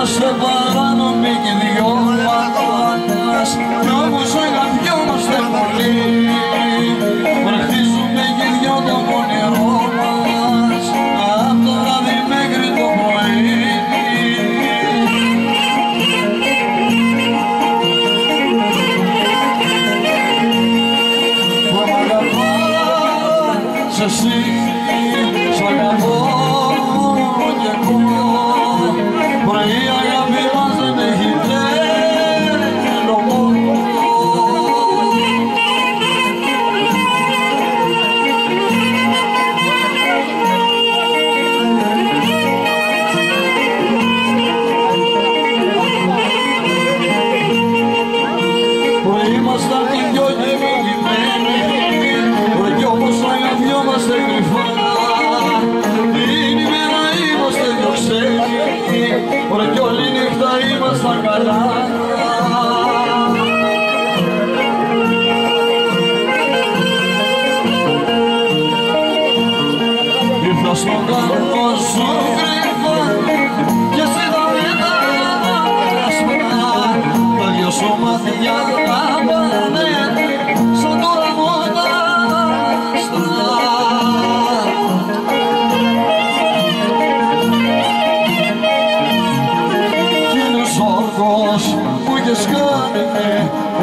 Είμαστε παράνομοι και δυο μας, κι όμως αγαπιόμαστε πολύ. Βραχτίζουμε και δυο το πονηρό μας, απ' το βράδυ μέχρι το πρωί. Που μ' αγαπάς εσύ, σ' αγαπώ κι εγώ. Πρωί αγάπη μας δεν έχει τρένο μόνο. Πρωί ήμασταν και δυο γεμικημένοι, κι όμως αγαπιόμαστε κρυφά. Την ημέρα είμαστε δυο ξένοι, ωραία κι όλη νύχτα ήμασταν καλά. Ήρθα στον γάμο σου κρυφά και εσύ θα με τα άσπρα. Τα δυο σου μάτια κάμπανε σαν το ραμμό τα άστρα. Που είχες κάνει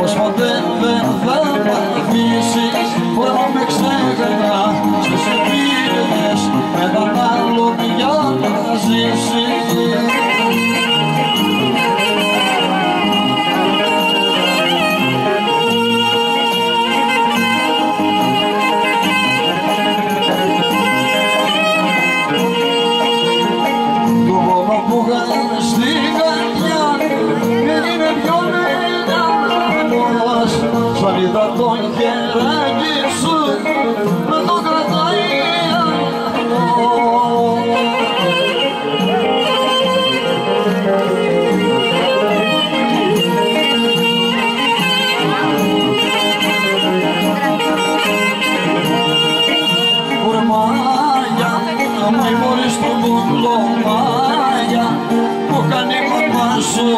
πως ποτέ δεν θα μ' αφήσεις. Τώρα με ξέχανα στις επίτηδες με έναν άλλο για να ζήσεις. Το βόμβα που είχαν στην καρδιά έγινε πιο μεγάλος, σαν είδα τον χεράκι σου με το κρατάει αυτό. Ωρε Μάγια, άμα η μόλις το μουλό Μάγια, που κάνει μαμά σου